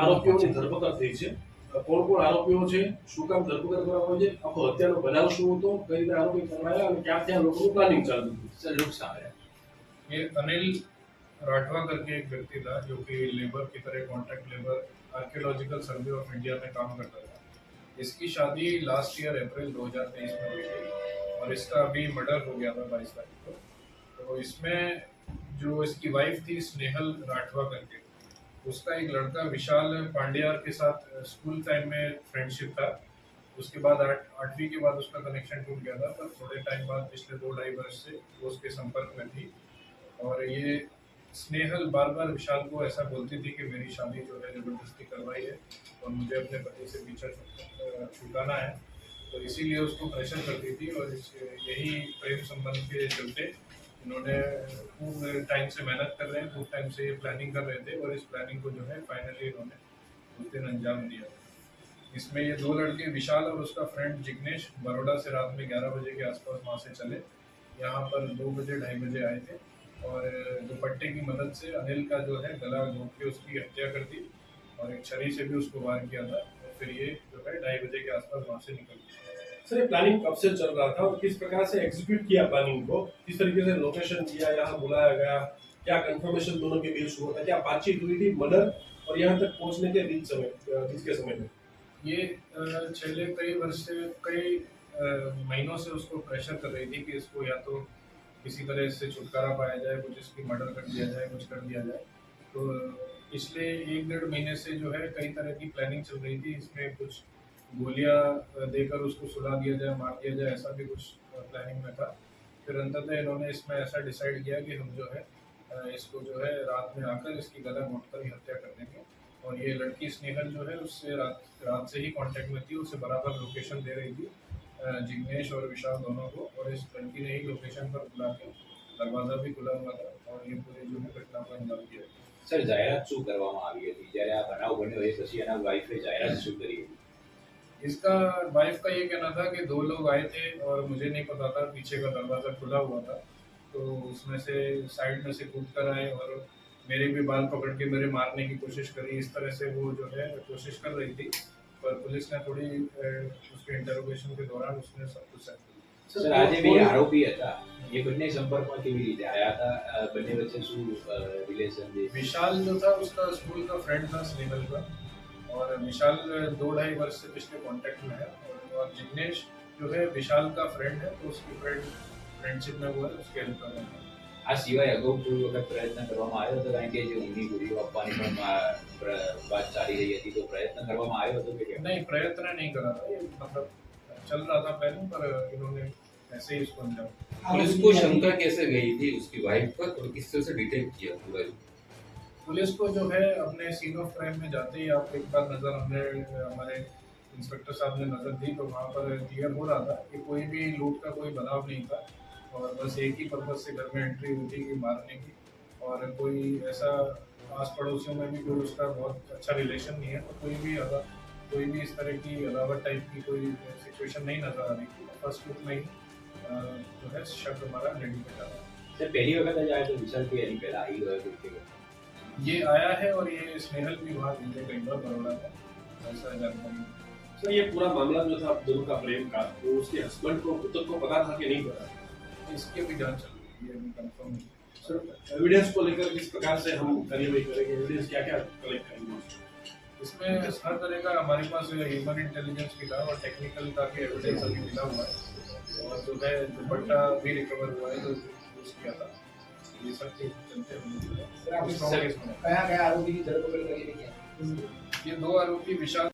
આરોપીઓની ધરપકડ થઈ છે. કોણ કોણ આરોપીઓ છે, શું કામ ધરપકડ કરવામાં આવી છે, આખો હત્યાનો બનાવ શું હતો, કઈ રીતે આરોપી પકડાયા અને ક્યાંથી આ લોકોનું પ્લાનિંગ ચાલતું હતું. सर लोग सामने ये अनिल राठवा करके एक व्यक्ति था जो कि लेबर की तरह contract labour archaeological survey of India में काम करता था। इसकी शादी लास्ट ईयर अप्रैल 2023 में हुई थी और इसका अभी मर्डर हो गया था 22 तारीख को। तो इसमें जो इसकी वाइफ थी स्नेहल राठवा करके, उसका एक लड़का विशाल पांड्यार के साथ स्कूल टाइम में फ्रेंडशिप था। उसके बाद 8वीं के बाद उसका कनेक्शन टूट गया था, पर थोड़े टाइम बाद पिछले 2-2.5 वर्ष से वो उसके संपर्क में थी। और ये स्नेहल बार बार विशाल को ऐसा बोलती थी कि मेरी शादी जो है ज़बरदस्ती करवाई है और मुझे अपने पति से पीछा छुड़ाना है, तो इसीलिए उसको प्रेशर करती थी। और यही प्रेम संबंध के चलते इन्होंने खूब टाइम से मेहनत कर रहे हैं, खूब टाइम से ये प्लानिंग कर रहे थे और इस प्लानिंग को जो है फाइनली इन्होंने उस दिन अंजाम दिया। इसमें ये 2 लड़के विशाल और उसका फ्रेंड जिग्नेश बड़ौदा से रात में 11 बजे के आसपास वहाँ से चले, यहाँ पर 2 बजे 2:30 बजे आए थे और दुपट्टे की मदद से अनिल का जो है गला घोंट के उसकी हत्या कर दी और एक छरी से भी उसको वार किया था। और फिर ये जो है 2:30 बजे के आसपास वहाँ से निकल गए। सर ये प्लानिंग कब से चल रहा था और किस प्रकार से एग्जीक्यूट किया प्लानिंग को, किस तरीके से लोकेशन दिया, यहाँ बुलाया गया, क्या कंफर्मेशन दोनों के बीच हुआ था, क्या बातचीत हुई थी मर्डर और यहाँ तक पहुँचने के बीच के समय में? ये पिछले कई वर्ष से कई महीनों से उसको प्रेशर कर रही थी कि इसको या तो किसी तरह इससे छुटकारा पाया जाए, कुछ इसकी मर्डर कर दिया जाए, कुछ कर दिया जाए। तो पिछले 1-1.5 महीने से जो है कई तरह की प्लानिंग चल रही थी। इसमें कुछ गोलियां देकर उसको सुला दिया जाए, मार दिया जाए, ऐसा भी कुछ प्लानिंग में था। फिर अंततः इन्होंने इसमें ऐसा डिसाइड किया कि हम जो है इसको जो है रात में आकर इसकी गला घोंटकर ही हत्या कर देंगे। और ये लड़की स्नेहल जो है उससे रात से ही कांटेक्ट में थी, उसे बराबर लोकेशन दे रही थी जिग्नेश और विशाल दोनों को। और इस लड़की ने ही लोकेशन पर बुला के दरवाज़ा भी खुला हुआ था और ये पूरी जो है घटना को अंजाम दिया। सर जाहिरात શું કરવામાં આવી હતી જ્યારે આ બનાવ બન્યો એ પછી એના વાઇફે જાહેરાત શું કરી હતી? इसका वाइफ का ये कहना था कि 2 लोग आए थे और मुझे नहीं पता था, पीछे का दरवाज़ा खुला हुआ था, तो उसमें से साइड में से कूद कर आए और मेरे भी बाल पकड़ के मेरे मारने की कोशिश करी। इस तरह से वो जो है कोशिश कर रही थी, पर पुलिस ने थोड़ी उसके इंटरोगेशन के दौरान उसने सब कुछ सेट किया। સર આજે બે આરોપી હતા એ બંને સંપર્કમાં કેવી રીતે આયા હતા? બંને વચ્ચે શું રિલેશન છે? विशाल जो था उसका स्कूल का फ्रेंड था स्नेहल का, और विशाल 2-2.5 वर्ष से पिछले कांटेक्ट में है। और जिग्नेश जो है विशाल का फ्रेंड है, तो उसकी फ्रेंडशिप में वो है, उसके हेल्प कर रहे हैं। આ સિવાય અગાઉ કોઈ વખત પ્રયત્ન કરવામાં આવ્યો હતો? કારણ કે જે ઊંધી ગોળીઓ આપવાની પણ વાત ચાલી રહી હતી, તો પ્રયત્ન કરવામાં આવ્યો હતો કે કેમ? नहीं, प्रयत्न नहीं करा था, ये मतलब चल रहा था पहले, पर इन्होंने ऐसे ही इसको अंजाम। पुलिस को शंका कैसे गई थी उसकी वाइफ पर और किस तरह से डिटेक्ट किया पूरा? पुलिस को जो है अपने सीन ऑफ क्राइम में जाते ही आप एक बार नज़र हमारे इंस्पेक्टर साहब ने नज़र दी, तो वहाँ पर क्लियर हो रहा था कि कोई भी लूट का कोई बनाव नहीं था और बस एक ही पर्पज से घर में एंट्री हुई थी कि मारने की। और कोई ऐसा आस पड़ोसियों में भी कोई उसका बहुत अच्छा रिलेशन नहीं है, तो कोई भी इस तरह की अदावत टाइप की कोई सिचुएशन नहीं नजर आ रही थी। फर्स्ट लुक में ही जो है शक हमारा आइडेंटिफाई कर रहा है। સર પહેલી વખત જ આયા તો વિશાલ કે એની પહેલા આવી ગયો કે ये आया है और ये स्नेहल भी वहाँ मिले कई बार बड़ौदा में, ऐसा जानकारी। सर ये पूरा मामला जो था दोनों का प्रेम का, वो उसके हस्बैंड को खुद को पता था कि नहीं पता? इसकी भी जांच चल रही है, अभी कंफर्म नहीं। सर एविडेंस को लेकर किस प्रकार से हम कार्रवाई करेंगे, एविडेंस क्या क्या कलेक्ट करेंगे? इसमें हर तरह का हमारे पास ह्यूमन इंटेलिजेंस मिला और टेक्निकल का भी एविडेंस अभी मिला हुआ है। और जो है दुपट्टा भी रिकवर हुआ है जो यूज किया था। ये सब के चलते हम कया आरोपी की धरपकड़ करी गई है? ये 2 आरोपी विशाल